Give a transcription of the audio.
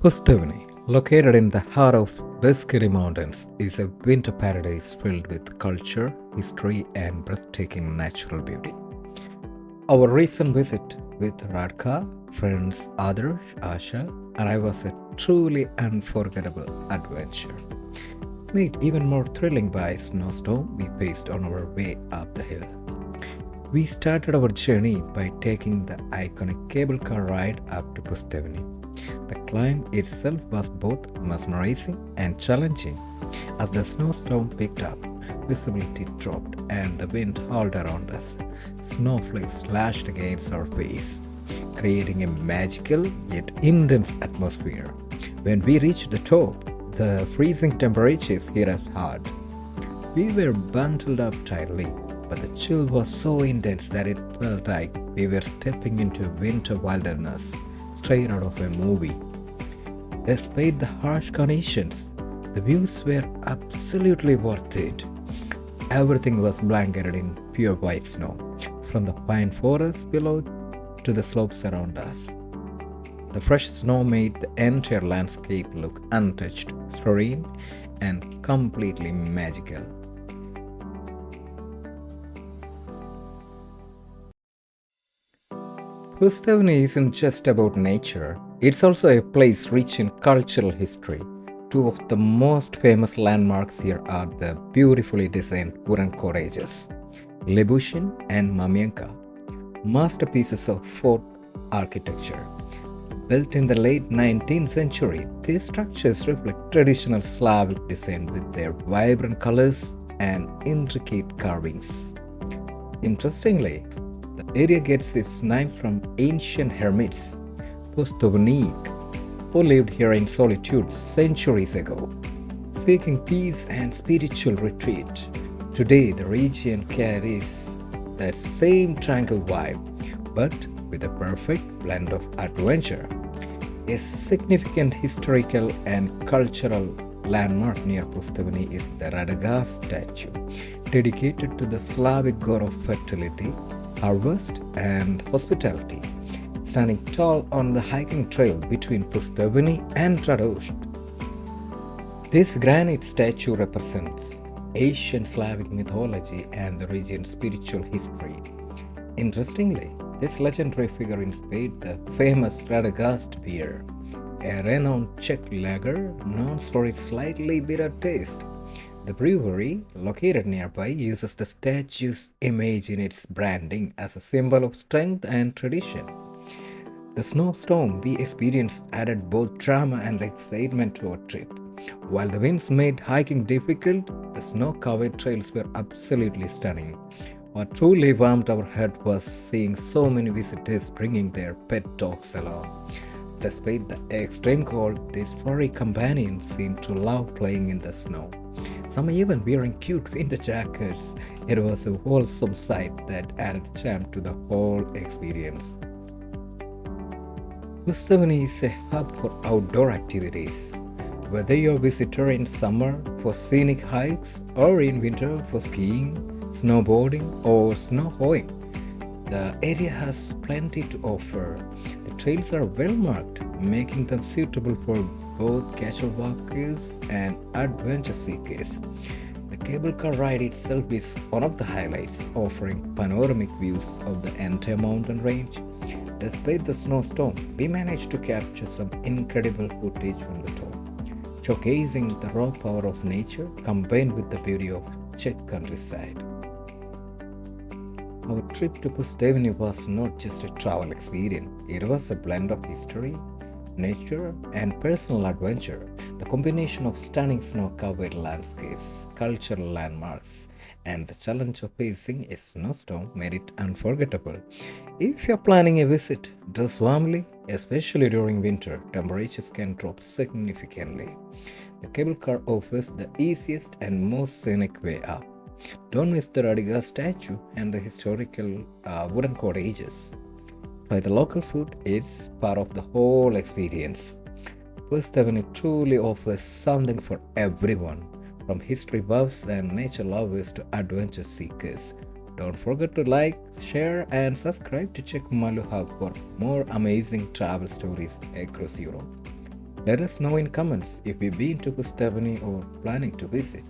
Pustevny, located in the heart of Beskiri Mountains, is a winter paradise filled with culture, history, and breathtaking natural beauty. Our recent visit with Radka, friends Adarsh, Asha, and I was a truly unforgettable adventure. Made even more thrilling by snowstorm we faced on our way up the hill. We started our journey by taking the iconic cable car ride up to Pustevny. The climb itself was both mesmerizing and challenging. As the snowstorm picked up, visibility dropped and the wind howled around us. Snowflakes slashed against our face, creating a magical yet intense atmosphere. When we reached the top, the freezing temperatures hit us hard. We were bundled up tightly, but the chill was so intense that it felt like we were stepping into winter wilderness straight out of a movie. Despite the harsh conditions, the views were absolutely worth it. Everything was blanketed in pure white snow, from the pine forests below to the slopes around us. The fresh snow made the entire landscape look untouched, serene, and completely magical. Pustevny isn't just about nature, it's also a place rich in cultural history. Two of the most famous landmarks here are the beautifully designed wooden cottages, Lebushin and Mamienka, masterpieces of fort architecture. Built in the late 19th century, these structures reflect traditional Slavic design with their vibrant colors and intricate carvings. Interestingly, the area gets its name from ancient hermits, Pustevnyk, who lived here in solitude centuries ago, seeking peace and spiritual retreat. Today, the region carries that same tranquil vibe, but with a perfect blend of adventure. A significant historical and cultural landmark near Pustevny is the Radegast statue, dedicated to the Slavic god of fertility, harvest, and hospitality. Standing tall on the hiking trail between Pustevny and Radegast, this granite statue represents ancient Slavic mythology and the region's spiritual history. Interestingly, this legendary figure inspired the famous Radegast beer, a renowned Czech lager known for its slightly bitter taste. The brewery, located nearby, uses the statue's image in its branding as a symbol of strength and tradition. The snowstorm we experienced added both drama and excitement to our trip. While the winds made hiking difficult, the snow-covered trails were absolutely stunning. What truly warmed our heart was seeing so many visitors bringing their pet dogs along. Despite the extreme cold, these furry companions seemed to love playing in the snow. Some even wearing cute winter jackets. It was a wholesome sight that added charm to the whole experience. Pustevny is a hub for outdoor activities. Whether you're a visitor in summer for scenic hikes or in winter for skiing, snowboarding, or snow hoeing, the area has plenty to offer. The trails are well marked, making them suitable for both casual walkers and adventure seekers. The cable car ride itself is one of the highlights, offering panoramic views of the entire mountain range. Despite the snowstorm, we managed to capture some incredible footage from the top, showcasing the raw power of nature combined with the beauty of Czech countryside. Our trip to Pustevny was not just a travel experience, it was a blend of history, nature, and personal adventure. The combination of stunning snow-covered landscapes, cultural landmarks, and the challenge of facing a snowstorm made it unforgettable. If you're planning a visit, dress warmly, especially during winter. Temperatures can drop significantly. The cable car offers the easiest and most scenic way up. Don't miss the Radegast statue and the historical wooden cottages. Try the local food, it's part of the whole experience. Pustevny truly offers something for everyone, from history buffs and nature lovers to adventure seekers. Don't forget to like, share, and subscribe to check Mallu Hub for more amazing travel stories across Europe. Let us know in comments if you've been to Pustevny or planning to visit.